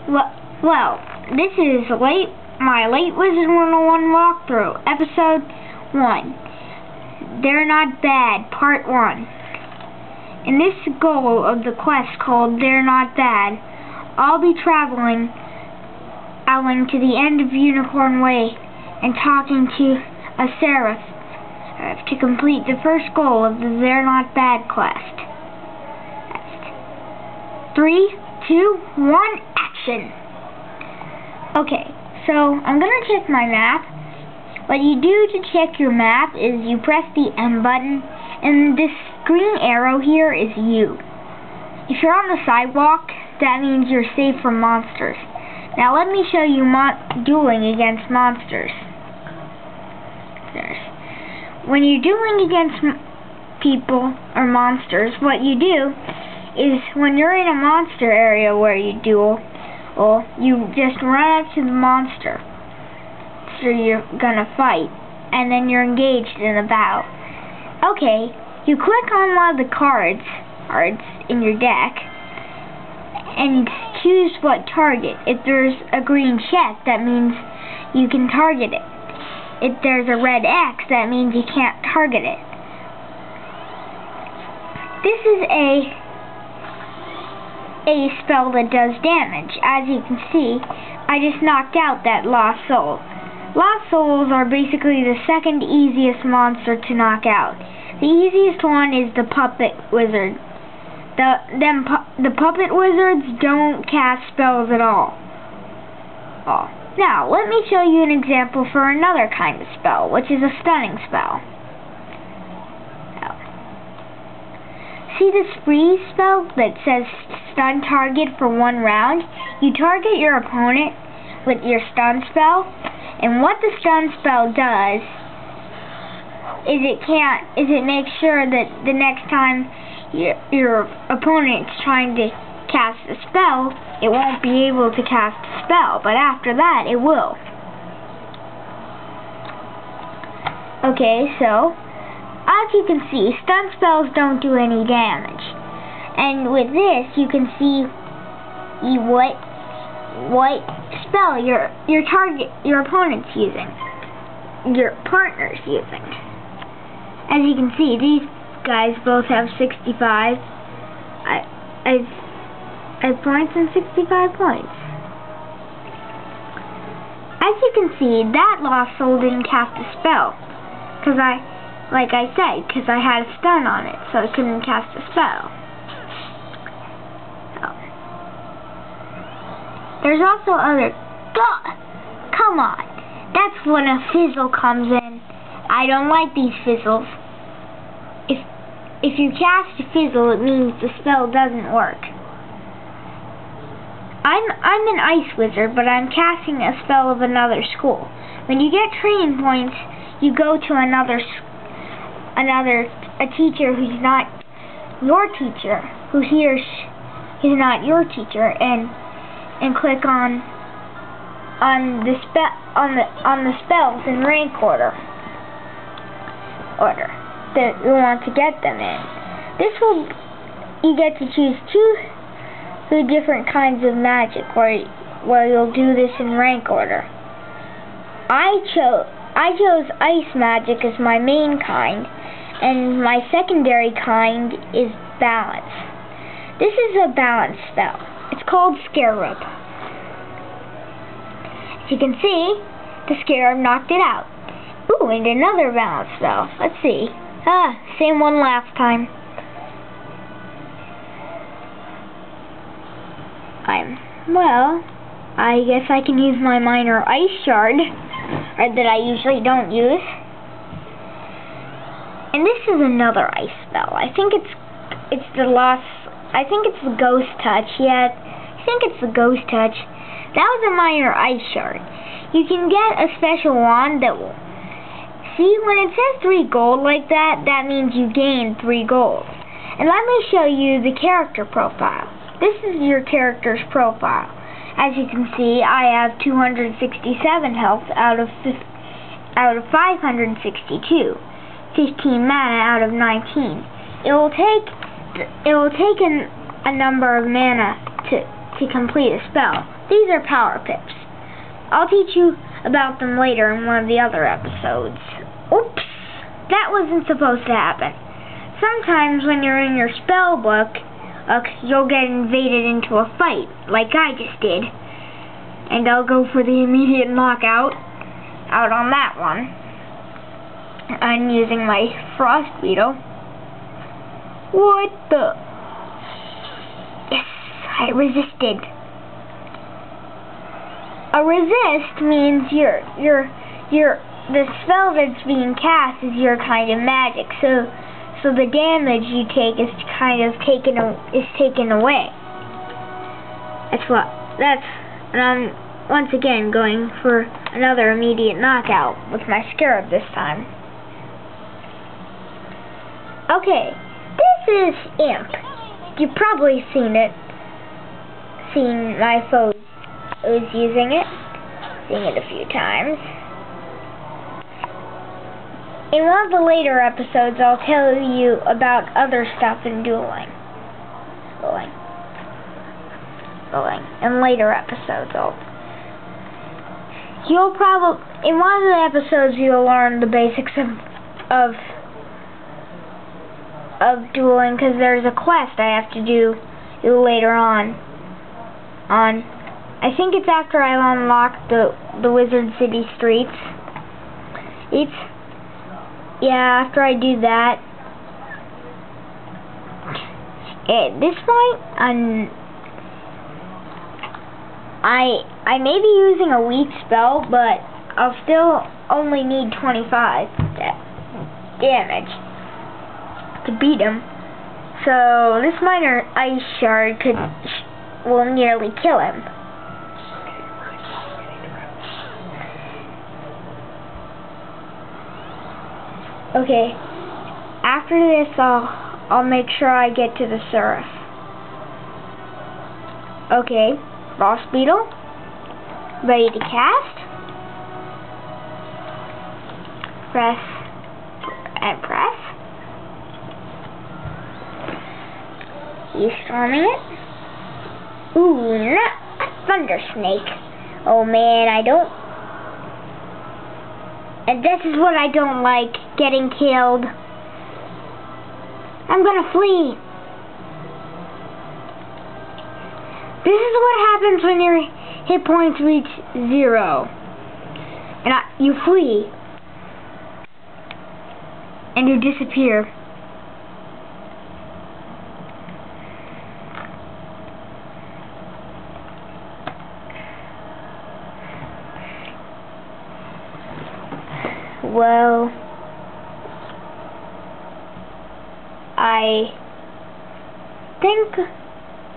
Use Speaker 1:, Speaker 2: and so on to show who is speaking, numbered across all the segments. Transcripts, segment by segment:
Speaker 1: Well, this is my Late Wizard 101 walkthrough, episode 1. They're Not Bad, part 1. In this goal of the quest called They're Not Bad, I'll be traveling to the end of Unicorn Way and talking to a seraph to complete the first goal of the They're Not Bad quest. 3, 2, 1, action! Okay, so I'm gonna check my map. What you do to check your map is you press the M button, and this green arrow here is you. If you're on the sidewalk, that means you're safe from monsters. Now let me show you dueling against monsters. When you're dueling against people or monsters, what you do is when you're in a monster area where you duel, you just run up to the monster. So you're gonna fight, and then you're engaged in a battle. Okay, you click on one of the cards in your deck, and choose what target. If there's a green check, that means you can target it. If there's a red X, that means you can't target it. This is a spell that does damage. As you can see, I just knocked out that Lost Soul. Lost Souls are basically the second easiest monster to knock out. The easiest one is the Puppet Wizard. The Puppet Wizards don't cast spells at all. Now, let me show you an example for another kind of spell, which is a stunning spell. See this freeze spell that says stun target for 1 round? You target your opponent with your stun spell, and what the stun spell does is it makes sure that the next time your opponent's trying to cast a spell, it won't be able to cast a spell, but after that it will. Okay, so as you can see, stun spells don't do any damage. And with this, you can see what spell your opponent's using, your partner's using. As you can see, these guys both have 65. I have points and 65 points. As you can see, that Lost Soul didn't cast a spell, because like I said, because I had a stun on it, so I couldn't cast a spell. There's also other... Come on! That's when a fizzle comes in. I don't like these fizzles. If you cast a fizzle, it means the spell doesn't work. I'm an ice wizard, but I'm casting a spell of another school. When you get training points, you go to a teacher who's not your teacher, who he or she is not your teacher, and click on the spells in rank order that you want to get them in. You get to choose 2 different kinds of magic where you'll do this in rank order. I chose ice magic as my main kind, and my secondary kind is balance. This is a balance spell. It's called Scarab. As you can see, the Scarab knocked it out. Ooh, and another balance spell. Let's see. Same one last time. Well, I guess I can use my minor ice shard, that I usually don't use. And this is another ice spell. I think it's the ghost touch. Yeah, I think it's the ghost touch. That was a minor ice shard. You can get a special wand that will... See, when it says 3 gold like that, that means you gain 3 gold. And let me show you the character profile. This is your character's profile. As you can see, I have 267 health out of 562. 15 mana out of 19. It will take a number of mana to complete a spell. These are power pips. I'll teach you about them later in one of the other episodes. Oops! That wasn't supposed to happen. Sometimes when you're in your spell book, you'll get invaded into a fight, like I just did. And I'll go for the immediate knockout out on that one. I'm using my Frost Beetle. What the? Yes, I resisted. A resist means the spell that's being cast is your kind of magic, so the damage you take is kind of taken away. And I'm once again going for another immediate knockout with my Scarab this time. Okay, this is Imp. You've probably seen my foes using it. Seen it a few times. In one of the later episodes, I'll tell you about other stuff in dueling. In later episodes, in one of the episodes, you'll learn the basics of dueling, because there's a quest I have to do later on. I think it's after I unlock the Wizard City streets. Yeah, after I do that. At this point, I may be using a weak spell, but I'll still only need 25 damage to beat him. So this minor ice shard will nearly kill him. Okay, after this I'll make sure I get to the Seraph. Okay, Frost Beetle, ready to cast. Press and press. He's storming it. Ooh, not a Thunder Snake. Oh man, and this is what I don't like, getting killed. I'm gonna flee. This is what happens when your hit points reach 0. And you flee. And you disappear. Well, I think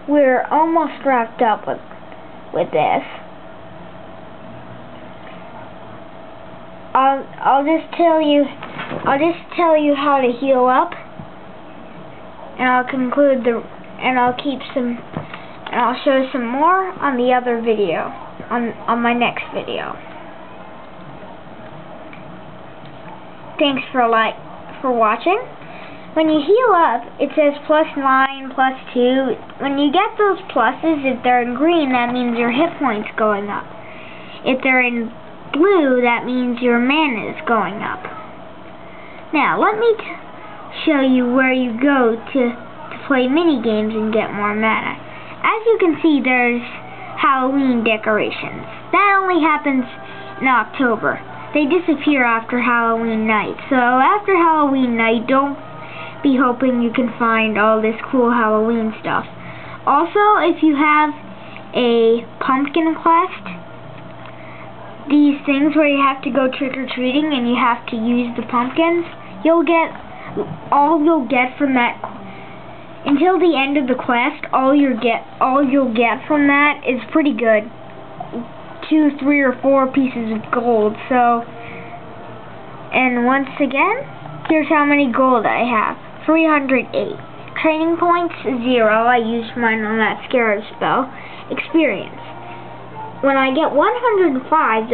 Speaker 1: we're almost wrapped up with this. I'll just tell you how to heal up, and I'll show some more on the other video, on my next video. Thanks for watching. When you heal up, it says +9, +2. When you get those pluses, if they're in green, that means your hit points going up. If they're in blue, that means your mana is going up. Now, let me show you where you go to play mini games and get more mana. As you can see, there's Halloween decorations. That only happens in October. They disappear after Halloween night. So after Halloween night, don't be hoping you can find all this cool Halloween stuff. Also, if you have a pumpkin quest, these things where you have to go trick-or-treating and you have to use the pumpkins, all you'll get from that until the end of the quest. All you'll get from that is pretty good. 2, 3, or 4 pieces of gold. So, and once again, here's how many gold I have. 308. Training points, 0. I used mine on that Scarab spell. Experience. When I get 205,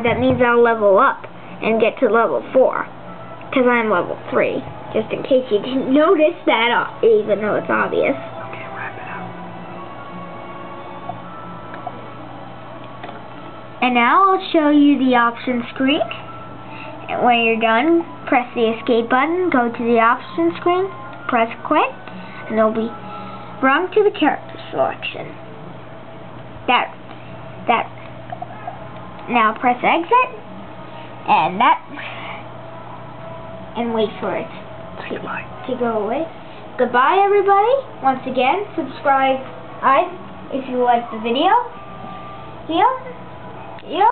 Speaker 1: that means I'll level up and get to level 4. Because I'm level 3. Just in case you didn't notice that, even though it's obvious.
Speaker 2: Okay, wrap it up.
Speaker 1: And now I'll show you the options screen. And when you're done, press the escape button, go to the options screen, press quit, and it'll be run to the character selection. Now press exit, and wait for it to go away. Goodbye, everybody. Once again, subscribe if you like the video. Yeah.